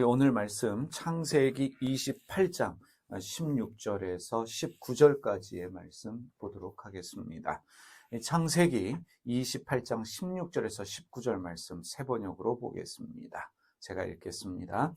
우리 오늘 말씀 창세기 28장 16절에서 19절까지의 말씀 보도록 하겠습니다. 창세기 28장 16절에서 19절 말씀 세 번역으로 보겠습니다. 제가 읽겠습니다.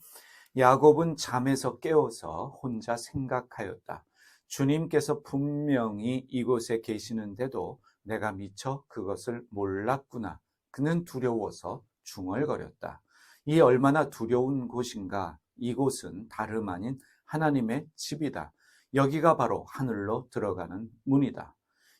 야곱은 잠에서 깨어서 혼자 생각하였다. 주님께서 분명히 이곳에 계시는데도 내가 미처 그것을 몰랐구나. 그는 두려워서 중얼거렸다. 이 얼마나 두려운 곳인가. 이곳은 다름 아닌 하나님의 집이다. 여기가 바로 하늘로 들어가는 문이다.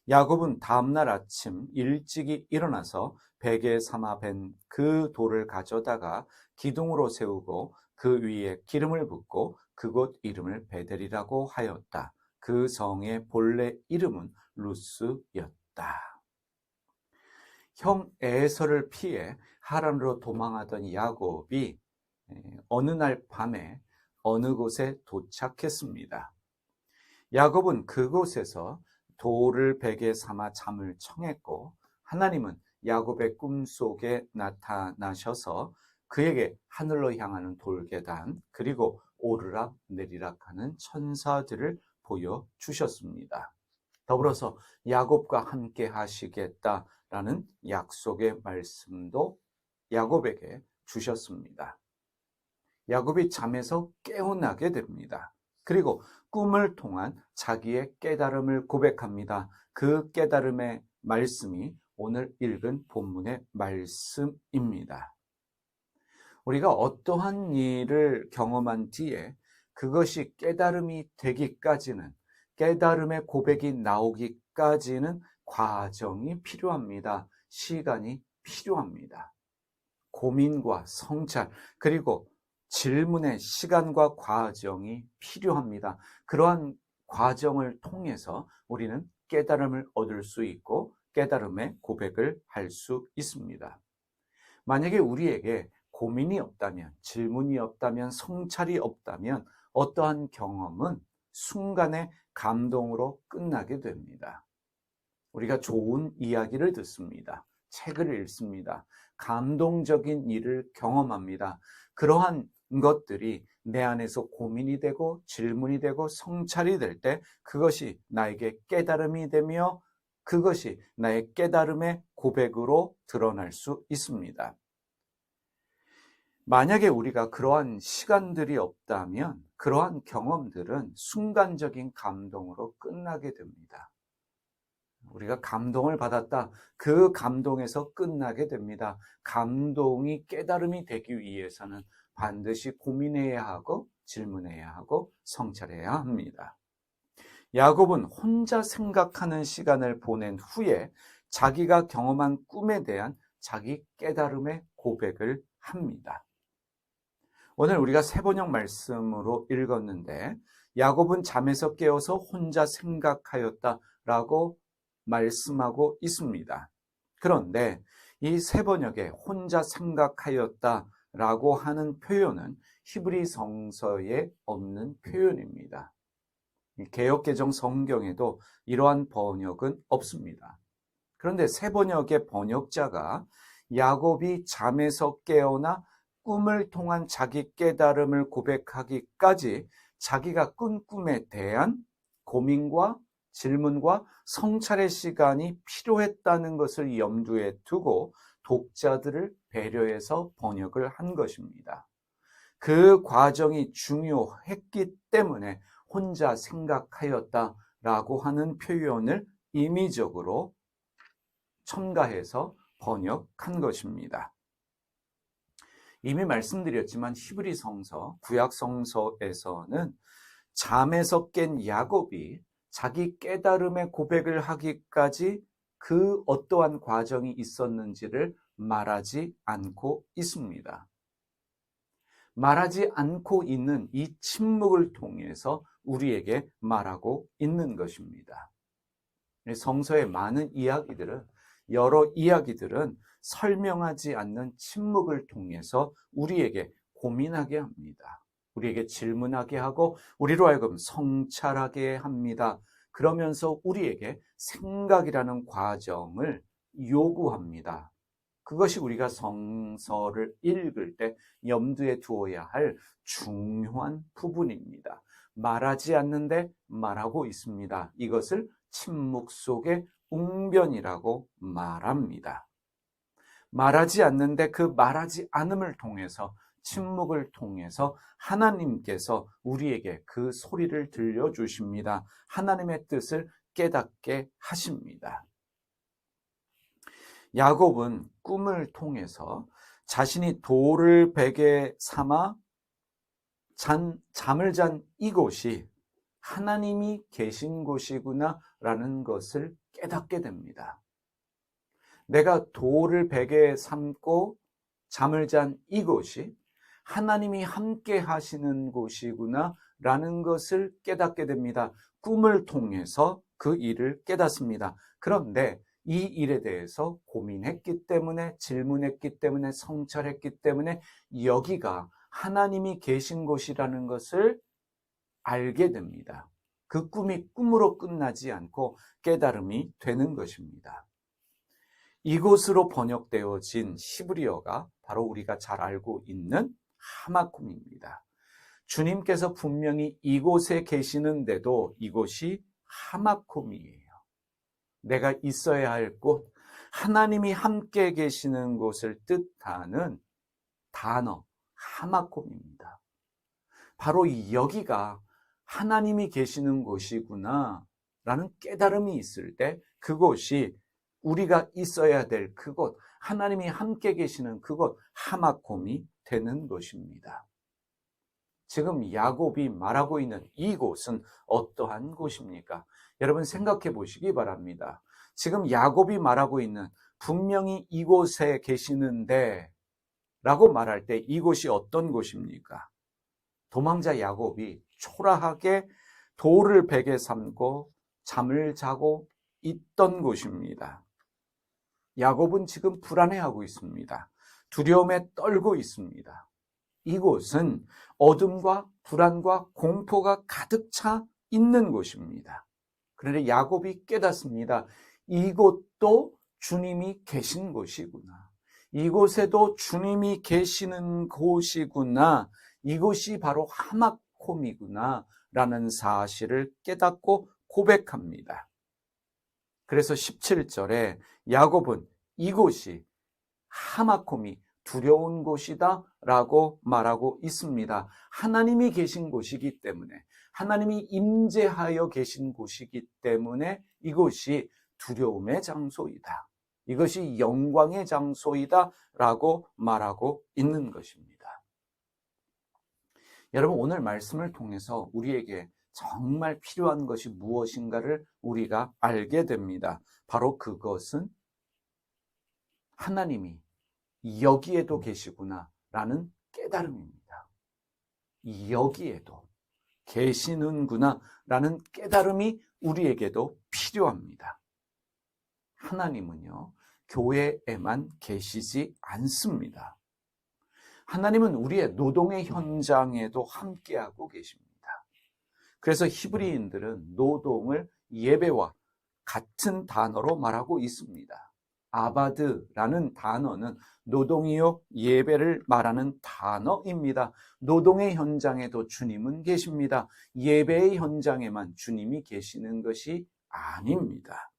야곱은 다음날 아침 일찍이 일어나서 베개 삼아 벤 그 돌을 가져다가 기둥으로 세우고 그 위에 기름을 붓고 그곳 이름을 베델이라고 하였다. 그 성의 본래 이름은 루스였다. 형 에서를 피해 하란으로 도망하던 야곱이 어느 날 밤에 어느 곳에 도착했습니다. 야곱은 그곳에서 돌을 베개 삼아 잠을 청했고 하나님은 야곱의 꿈속에 나타나셔서 그에게 하늘로 향하는 돌계단 그리고 오르락 내리락 하는 천사들을 보여주셨습니다. 더불어서 야곱과 함께 하시겠다라는 약속의 말씀도 야곱에게 주셨습니다. 야곱이 잠에서 깨어나게 됩니다. 그리고 꿈을 통한 자기의 깨달음을 고백합니다. 그 깨달음의 말씀이 오늘 읽은 본문의 말씀입니다. 우리가 어떠한 일을 경험한 뒤에 그것이 깨달음이 되기까지는, 깨달음의 고백이 나오기까지는 과정이 필요합니다. 시간이 필요합니다. 고민과 성찰, 그리고 질문의 시간과 과정이 필요합니다. 그러한 과정을 통해서 우리는 깨달음을 얻을 수 있고 깨달음의 고백을 할 수 있습니다. 만약에 우리에게 고민이 없다면, 질문이 없다면, 성찰이 없다면 어떠한 경험은 순간의 감동으로 끝나게 됩니다. 우리가 좋은 이야기를 듣습니다. 책을 읽습니다. 감동적인 일을 경험합니다. 그러한 것들이 내 안에서 고민이 되고 질문이 되고 성찰이 될 때 그것이 나에게 깨달음이 되며 그것이 나의 깨달음의 고백으로 드러날 수 있습니다. 만약에 우리가 그러한 시간들이 없다면 그러한 경험들은 순간적인 감동으로 끝나게 됩니다. 우리가 감동을 받았다. 그 감동에서 끝나게 됩니다. 감동이 깨달음이 되기 위해서는 반드시 고민해야 하고 질문해야 하고 성찰해야 합니다. 야곱은 혼자 생각하는 시간을 보낸 후에 자기가 경험한 꿈에 대한 자기 깨달음의 고백을 합니다. 오늘 우리가 세번역 말씀으로 읽었는데 야곱은 잠에서 깨어서 혼자 생각하였다라고 말씀하고 있습니다. 그런데 이 세번역에 혼자 생각하였다라고 하는 표현은 히브리 성서에 없는 표현입니다. 개역개정 성경에도 이러한 번역은 없습니다. 그런데 세번역의 번역자가 야곱이 잠에서 깨어나 꿈을 통한 자기 깨달음을 고백하기까지 자기가 꾼 꿈에 대한 고민과 질문과 성찰의 시간이 필요했다는 것을 염두에 두고 독자들을 배려해서 번역을 한 것입니다. 그 과정이 중요했기 때문에 혼자 생각하였다라고 하는 표현을 임의적으로 첨가해서 번역한 것입니다. 이미 말씀드렸지만 히브리 성서, 구약 성서에서는 잠에서 깬 야곱이 자기 깨달음의 고백을 하기까지 그 어떠한 과정이 있었는지를 말하지 않고 있습니다. 말하지 않고 있는 이 침묵을 통해서 우리에게 말하고 있는 것입니다. 성서의 많은 이야기들은, 여러 이야기들은 설명하지 않는 침묵을 통해서 우리에게 고민하게 합니다. 우리에게 질문하게 하고 우리로 하여금 성찰하게 합니다. 그러면서 우리에게 생각이라는 과정을 요구합니다. 그것이 우리가 성서를 읽을 때 염두에 두어야 할 중요한 부분입니다. 말하지 않는데 말하고 있습니다. 이것을 침묵 속의 웅변이라고 말합니다. 말하지 않는데 그 말하지 않음을 통해서, 침묵을 통해서 하나님께서 우리에게 그 소리를 들려주십니다. 하나님의 뜻을 깨닫게 하십니다. 야곱은 꿈을 통해서 자신이 돌을 베개 삼아 잠을 잔 이곳이 하나님이 계신 곳이구나 라는 것을 깨닫게 됩니다. 내가 돌을 베개에 삼고 잠을 잔 이곳이 하나님이 함께 하시는 곳이구나 라는 것을 깨닫게 됩니다. 꿈을 통해서 그 일을 깨닫습니다. 그런데 이 일에 대해서 고민했기 때문에, 질문했기 때문에, 성찰했기 때문에 여기가 하나님이 계신 곳이라는 것을 알게 됩니다. 그 꿈이 꿈으로 끝나지 않고 깨달음이 되는 것입니다. 이곳으로 번역되어진 히브리어가 바로 우리가 잘 알고 있는 하마쿰입니다. 주님께서 분명히 이곳에 계시는데도 이곳이 하마쿰이에요. 내가 있어야 할 곳, 하나님이 함께 계시는 곳을 뜻하는 단어 하마쿰입니다. 바로 여기가 하나님이 계시는 곳이구나 라는 깨달음이 있을 때 그곳이 우리가 있어야 될 그곳, 하나님이 함께 계시는 그곳, 하마쿰이 되는 것입니다. 지금 야곱이 말하고 있는 이곳은 어떠한 곳입니까? 여러분 생각해 보시기 바랍니다. 지금 야곱이 말하고 있는 분명히 이곳에 계시는데 라고 말할 때 이곳이 어떤 곳입니까? 도망자 야곱이 초라하게 돌을 베개 삼고 잠을 자고 있던 곳입니다. 야곱은 지금 불안해하고 있습니다. 두려움에 떨고 있습니다. 이곳은 어둠과 불안과 공포가 가득 차 있는 곳입니다. 그런데 야곱이 깨닫습니다. 이곳도 주님이 계신 곳이구나. 이곳에도 주님이 계시는 곳이구나. 이곳이 바로 하마쿰이구나 라는 사실을 깨닫고 고백합니다. 그래서 17절에 야곱은 이곳이 하마쿰이 두려운 곳이다 라고 말하고 있습니다. 하나님이 계신 곳이기 때문에, 하나님이 임재하여 계신 곳이기 때문에 이곳이 두려움의 장소이다. 이것이 영광의 장소이다 라고 말하고 있는 것입니다. 여러분 오늘 말씀을 통해서 우리에게 정말 필요한 것이 무엇인가를 우리가 알게 됩니다. 바로 그것은 하나님이 여기에도 계시구나 라는 깨달음입니다. 여기에도 계시는구나 라는 깨달음이 우리에게도 필요합니다. 하나님은요, 교회에만 계시지 않습니다. 하나님은 우리의 노동의 현장에도 함께하고 계십니다. 그래서 히브리인들은 노동을 예배와 같은 단어로 말하고 있습니다. 아바드라는 단어는 노동이요 예배를 말하는 단어입니다. 노동의 현장에도 주님은 계십니다. 예배의 현장에만 주님이 계시는 것이 아닙니다.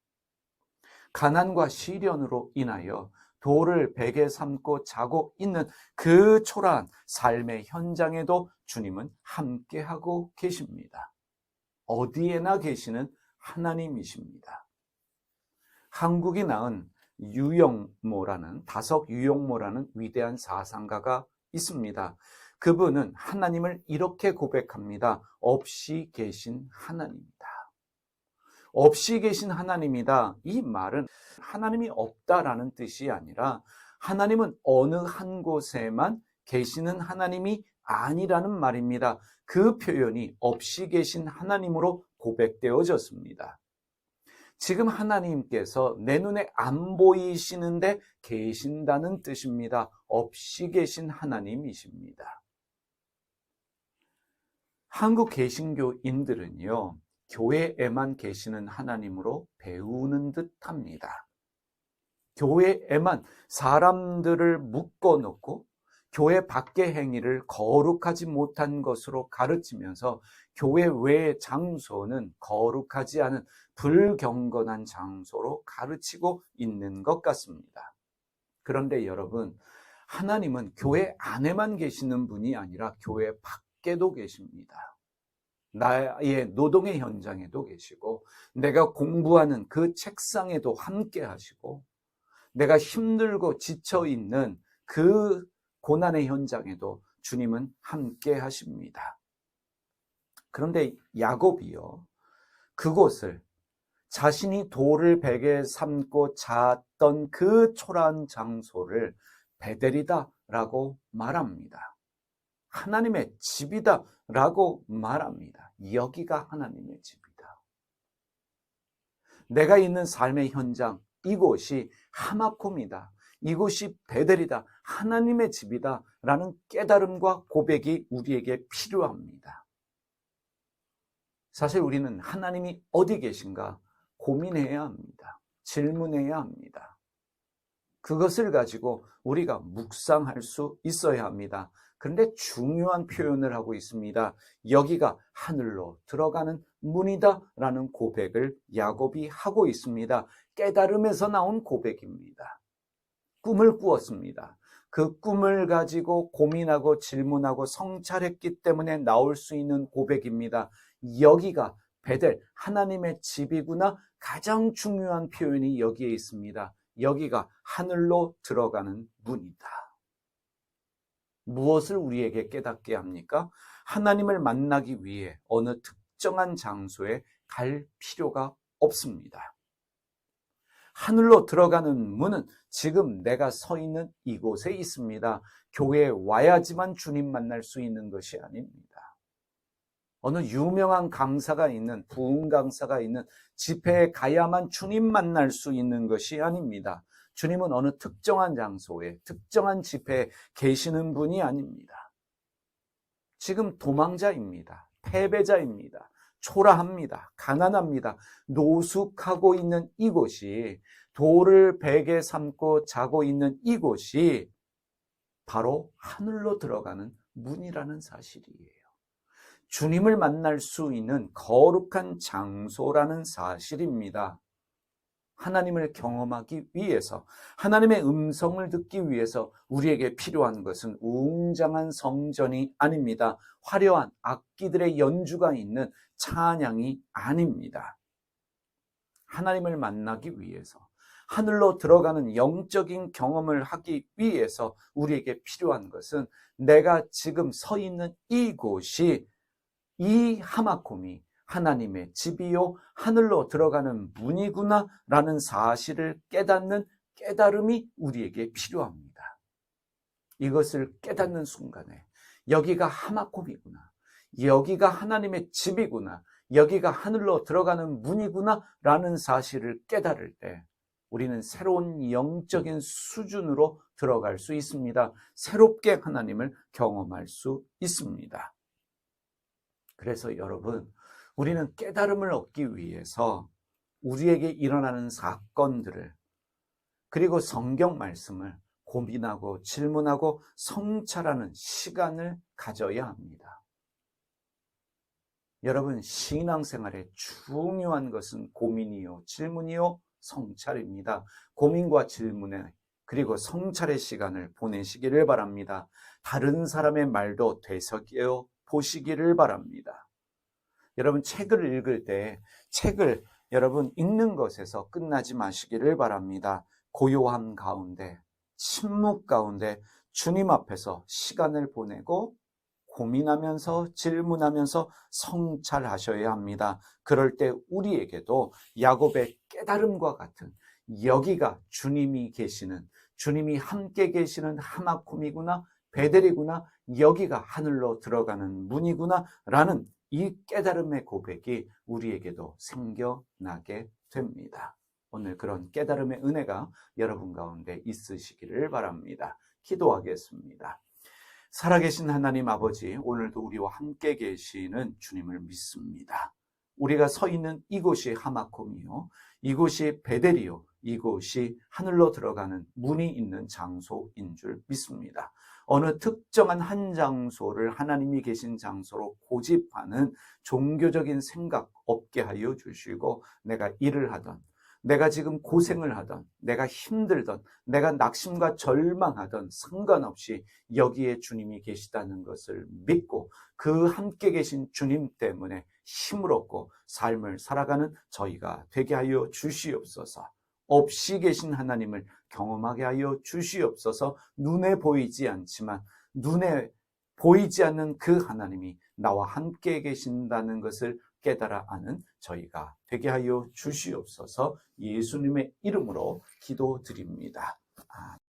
가난과 시련으로 인하여 돌을 베개 삼고 자고 있는 그 초라한 삶의 현장에도 주님은 함께하고 계십니다. 어디에나 계시는 하나님이십니다. 한국이 낳은 다석 유영모라는 위대한 사상가가 있습니다. 그분은 하나님을 이렇게 고백합니다. 없이 계신 하나님이다. 없이 계신 하나님이다. 이 말은 하나님이 없다라는 뜻이 아니라 하나님은 어느 한 곳에만 계시는 하나님이 아니라는 말입니다. 그 표현이 없이 계신 하나님으로 고백되어졌습니다. 지금 하나님께서 내 눈에 안 보이시는데 계신다는 뜻입니다. 없이 계신 하나님이십니다. 한국 개신교인들은요, 교회에만 계시는 하나님으로 배우는 듯 합니다. 교회에만 사람들을 묶어놓고 교회 밖의 행위를 거룩하지 못한 것으로 가르치면서 교회 외의 장소는 거룩하지 않은 불경건한 장소로 가르치고 있는 것 같습니다. 그런데 여러분, 하나님은 교회 안에만 계시는 분이 아니라 교회 밖에도 계십니다. 나의 노동의 현장에도 계시고, 내가 공부하는 그 책상에도 함께 하시고, 내가 힘들고 지쳐 있는 그 고난의 현장에도 주님은 함께 하십니다. 그런데 야곱이요, 그곳을 자신이 돌을 베개 삼고 잤던 그 초라한 장소를 베델이다라고 말합니다. 하나님의 집이다라고 말합니다. 여기가 하나님의 집이다. 내가 있는 삶의 현장, 이곳이 하마콤이다. 이곳이 베델이다. 하나님의 집이다. 라는 깨달음과 고백이 우리에게 필요합니다. 사실 우리는 하나님이 어디 계신가 고민해야 합니다. 질문해야 합니다. 그것을 가지고 우리가 묵상할 수 있어야 합니다. 그런데 중요한 표현을 하고 있습니다. 여기가 하늘로 들어가는 문이다 라는 고백을 야곱이 하고 있습니다. 깨달음에서 나온 고백입니다. 꿈을 꾸었습니다. 그 꿈을 가지고 고민하고 질문하고 성찰했기 때문에 나올 수 있는 고백입니다. 여기가 베델, 하나님의 집이구나. 가장 중요한 표현이 여기에 있습니다. 여기가 하늘로 들어가는 문이다. 무엇을 우리에게 깨닫게 합니까? 하나님을 만나기 위해 어느 특정한 장소에 갈 필요가 없습니다. 하늘로 들어가는 문은 지금 내가 서 있는 이곳에 있습니다. 교회에 와야지만 주님 만날 수 있는 것이 아닙니다. 어느 유명한 강사가 있는, 부흥 강사가 있는 집회에 가야만 주님 만날 수 있는 것이 아닙니다. 주님은 어느 특정한 장소에, 특정한 집회에 계시는 분이 아닙니다. 지금 도망자입니다. 패배자입니다. 초라합니다. 가난합니다. 노숙하고 있는 이곳이, 돌을 베개 삼고 자고 있는 이곳이 바로 하늘로 들어가는 문이라는 사실이에요. 주님을 만날 수 있는 거룩한 장소라는 사실입니다. 하나님을 경험하기 위해서, 하나님의 음성을 듣기 위해서 우리에게 필요한 것은 웅장한 성전이 아닙니다. 화려한 악기들의 연주가 있는 찬양이 아닙니다. 하나님을 만나기 위해서, 하늘로 들어가는 영적인 경험을 하기 위해서 우리에게 필요한 것은 내가 지금 서 있는 이곳이, 이 하마콤이 하나님의 집이요 하늘로 들어가는 문이구나 라는 사실을 깨닫는 깨달음이 우리에게 필요합니다. 이것을 깨닫는 순간에 여기가 하마콤이구나, 여기가 하나님의 집이구나, 여기가 하늘로 들어가는 문이구나 라는 사실을 깨달을 때 우리는 새로운 영적인 수준으로 들어갈 수 있습니다. 새롭게 하나님을 경험할 수 있습니다. 그래서 여러분, 우리는 깨달음을 얻기 위해서 우리에게 일어나는 사건들을, 그리고 성경 말씀을 고민하고 질문하고 성찰하는 시간을 가져야 합니다. 여러분, 신앙생활에 중요한 것은 고민이요, 질문이요, 성찰입니다. 고민과 질문에, 그리고 성찰의 시간을 보내시기를 바랍니다. 다른 사람의 말도 되새겨 보시기를 바랍니다. 여러분, 책을 읽을 때 책을 여러분 읽는 것에서 끝나지 마시기를 바랍니다. 고요함 가운데, 침묵 가운데 주님 앞에서 시간을 보내고 고민하면서 질문하면서 성찰하셔야 합니다. 그럴 때 우리에게도 야곱의 깨달음과 같은, 여기가 주님이 계시는, 주님이 함께 계시는 하마콤이구나, 베델이구나, 여기가 하늘로 들어가는 문이구나 라는 이 깨달음의 고백이 우리에게도 생겨나게 됩니다. 오늘 그런 깨달음의 은혜가 여러분 가운데 있으시기를 바랍니다. 기도하겠습니다. 살아계신 하나님 아버지, 오늘도 우리와 함께 계시는 주님을 믿습니다. 우리가 서 있는 이곳이 하마콤이요, 이곳이 베델이요, 이곳이 하늘로 들어가는 문이 있는 장소인 줄 믿습니다. 어느 특정한 한 장소를 하나님이 계신 장소로 고집하는 종교적인 생각 없게 하여 주시고, 내가 일을 하던, 내가 지금 고생을 하던, 내가 힘들던, 내가 낙심과 절망하던 상관없이 여기에 주님이 계시다는 것을 믿고 그 함께 계신 주님 때문에 힘을 얻고 삶을 살아가는 저희가 되게 하여 주시옵소서. 없이 계신 하나님을 경험하게 하여 주시옵소서. 눈에 보이지 않지만 눈에 보이지 않는 그 하나님이 나와 함께 계신다는 것을 깨달아 아는 저희가 되게 하여 주시옵소서. 예수님의 이름으로 기도드립니다. 아멘.